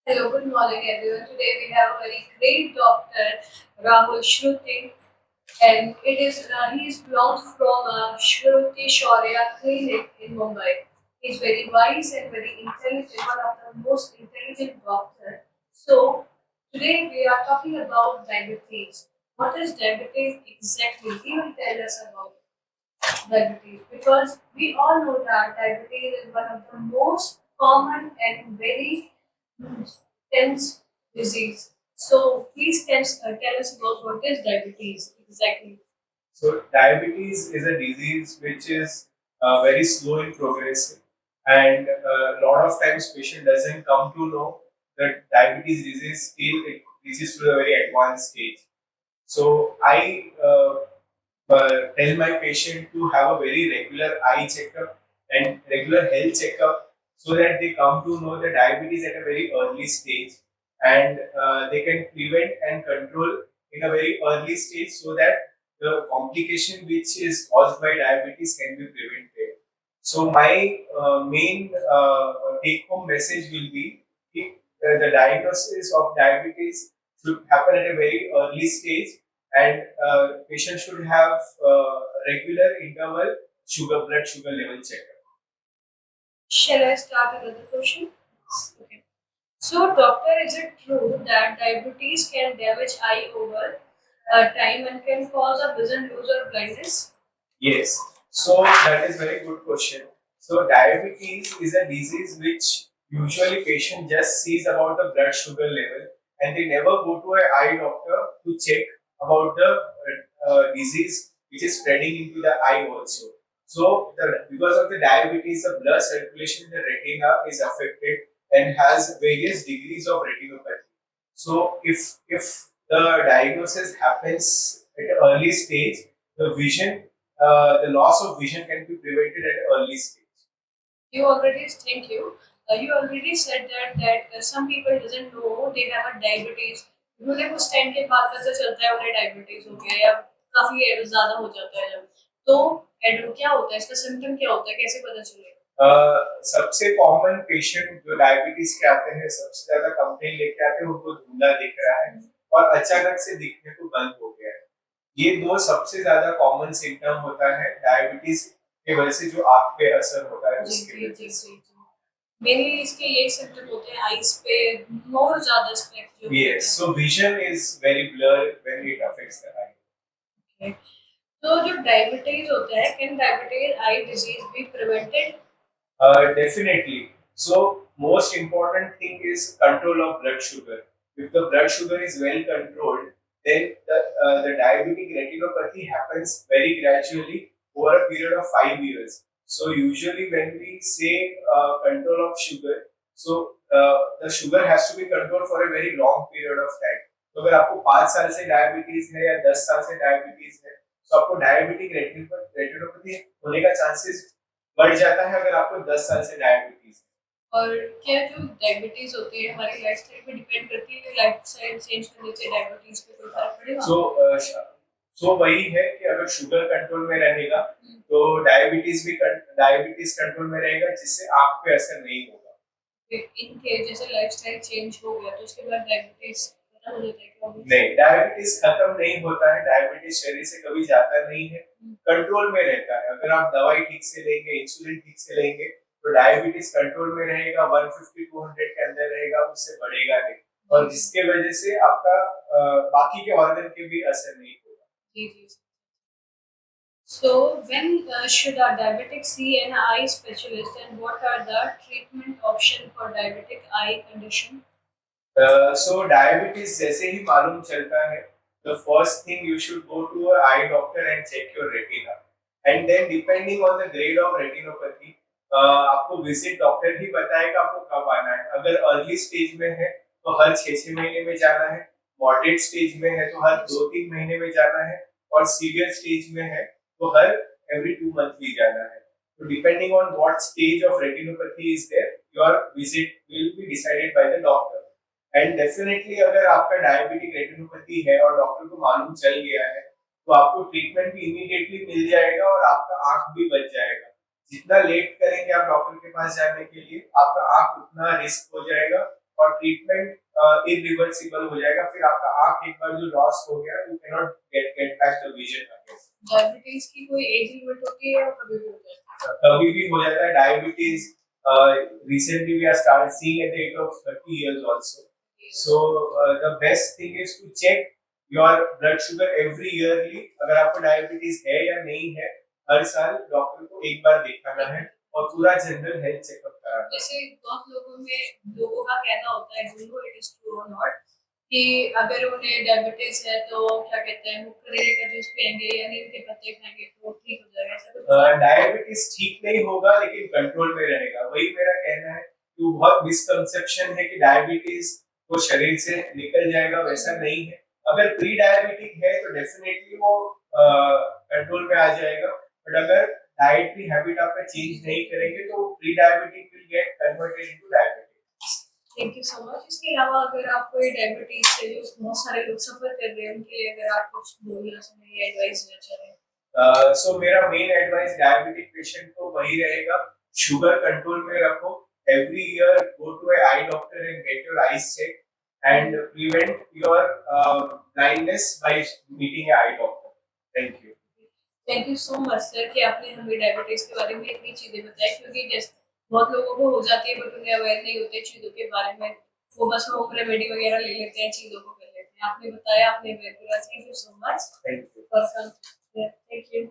Hello, good morning everyone. Today we have a very great doctor, Rahul Shruti, and he is belongs from Shruti Shaurya Clinic in Mumbai. He's very wise and very intelligent, one of the most intelligent doctor. So today we are talking about diabetes. What is diabetes exactly? He will tell us about diabetes because we all know that diabetes is one of the most common and very tense disease. So please tell us about what is diabetes exactly. So diabetes is a disease which is very slow in progressing, and a lot of times patient doesn't come to know that diabetes disease till it reaches to a very advanced stage. So I tell my patient to have a very regular eye checkup and regular health checkup so that they come to know the diabetes at a very early stage, and they can prevent and control in a very early stage so that the complication which is caused by diabetes can be prevented. So my main take home message will be if, the diagnosis of diabetes should happen at a very early stage, and patient should have regular interval blood sugar level checkup. Shall I start another question? Okay. So, doctor, is it true that diabetes can damage eye over time and can cause a vision loss or blindness? Yes. So that is very good question. So diabetes is a disease which usually patient just sees about the blood sugar level, and they never go to an eye doctor to check about the disease which is spreading into the eye also. So because of the diabetes, the blood circulation in the retina is affected and has various degrees of retinopathy. So if the diagnosis happens at an early stage, the loss of vision can be prevented at an early stage. Thank you. You already said that some people doesn't know they have a diabetes. उन्हें कुछ time के बाद पता चलता है उन्हें diabetes हो गया या काफी ज्यादा हो जाता है जब तो क्या होता है इसका सिम्टम क्या होता है कैसे पता चलेगा? सबसे कॉमन पेशेंट जो डायबिटीज के आते हैं, सबसे ज्यादा कंप्लेन लेके आते हैं, उनको धुंधला दिख रहा है और अचानक से दिखने को बंद हो गया है। ये दो सबसे ज्यादा कॉमन सिम्टम होता है डायबिटीज की वजह से, जो आंख पे असर होता है उसकी वजह से। मेनली इसके यही सिम्टम होते हैं आईज पे बहुत ज्यादा इफेक्ट जो Yes, so vision is very blurred when it affects the eye. Okay. तो जो डायबिटीज होता है can diabetes eye disease be prevented? Definitely. So most important thing is control of blood sugar. If the blood sugar is well controlled, then the diabetic retinopathy happens very gradually over a period of 5 years. So usually when we say control of sugar, so the sugar has to be controlled for a very long period of time. तो अगर आपको 5 साल से diabetes है या 10 साल से diabetes है, तो आपको डायबिटिक रेटिनोपैथी होने का चांसेस बढ़ जाता है अगर आपको 10 साल से डायबिटीज है। और क्या जो डायबिटीज होती है हमारी लाइफस्टाइल पे डिपेंड करती है लाइफस्टाइल चेंज करने से डायबिटीज पे कोई फर्क पड़ेगा? सो वही है कि अगर शुगर कंट्रोल में रहेगा तो डायबिटीज कंट्रोल में रहेगा, जिससे आंख पे असर नहीं होगा। इन केस जैसे लाइफस्टाइल चेंज हो गया तो उसके बाद डायबिटीज खत्म हो जाता है क्या? नहीं, डायबिटीज खत्म नहीं होता है, डायबिटीज शरीर से कभी जाता नहीं है, कंट्रोल में रहता है। अगर आप दवाई ठीक से लेंगे, इंसुलिन ठीक से लेंगे, तो डायबिटीज कंट्रोल में रहेगा, 150-200 के अंदर रहेगा, उससे बढ़ेगा नहीं, और जिसके वजह से आपका बाकी के ऑर्गन के भी असर नहीं होगा। जी जी। So when should a diabetic see an eye specialist and what are the treatment option for diabetic eye condition? So diabetes जैसे ही मालूम चलता है, the first thing you should go to a eye doctor and check your retina, and then depending on the grade of retinopathy, आपको visit doctor ही बताएगा आपको कब आना है। अगर अर्ली स्टेज में है तो हर 6-6 महीने में जाना है, मॉडरेट स्टेज में है तो हर 2-3 महीने में जाना है, और सीवियर स्टेज में है तो हर every 2 मंथली जाना है। So depending on what stage of retinopathy is there, your visit will be decided by the doctor. And definitely अगर आपका डायबिटिक रेटिनोपैथी है और डॉक्टर को मालूम चल गया है, तो आपको ट्रीटमेंट भी इमीडिएटली मिल जाएगा और आपका आंख भी बच जाएगा। जितना लेट करेंगे आप डॉक्टर के पास जाने के लिए, आपका आंख उतना रिस्क हो जाएगा और ट्रीटमेंट इरिवर्सिबल हो जाएगा, फिर आपका आंख एक बार जो लॉस हो गया you can not get back the vision again. Diabetes की कोई एज लिमिट होती है या कभी भी हो जाता कभी भी हो जाता है diabetes. Recently we are started seeing at the age of 30 years also. है? So the best thing is to check your blood sugar every yearly। अगर आपको डायबिटीज है या नहीं है, हर साल डॉक्टर को एक बार दिखाना है और पूरा जनरल हेल्थ चेकअप कराना है। जैसे बहुत लोगों का कहना होता है, don't know it is true और नॉट, कि अगर उन्हें डायबिटीज है तो क्या कहते हैं, वो करेले का जूस पियेंगे या नीम के पत्ते खाएंगे तो ठीक हो जाएगा, ऐसा कुछ? डायबिटीज ठीक नहीं होगा लेकिन कंट्रोल में रहेगा, वही मेरा कहना है। कि बहुत मिसकंसेप्शन है कि डायबिटीज वो शरीर से निकल जाएगा, वैसा नहीं है। अगर प्री डायबिटिक है तो डेफिनेटली वो कंट्रोल में आ जाएगा, बट अगर डाइटरी हैबिट आपका चेंज नहीं करेंगे तो pre diabetic will get converted into diabetic. Thank you so much. इसके अलावा अगर आप कोई डायबिटीज से जो बहुत सारे लोग सफर कर रहे हैं उनके लिए अगर आप कुछ बोलना चाहें, एडवाइस देना चाहें? सो मेरा मेन एडवाइस डायबिटिक पेशेंट को वही रहेगा, शुगर कंट्रोल में रखो, every year go to a eye doctor and get your eyes check and prevent your blindness by meeting a eye doctor. Thank you. Thank you so much sir कि आपने हमें diabetes के बारे में इतनी चीजें बताई, क्योंकि जैसे बहुत लोगों को हो जाती है बट उन्हें अवेयर नहीं होते चीजों के बारे में, वो बस होम रेमेडी वगैरह ले लेते हैं, चीजों को कर लेते हैं। आपने बताया, आपने अवेयर किया। Thank you so much. Thank you. For coming. Thank you.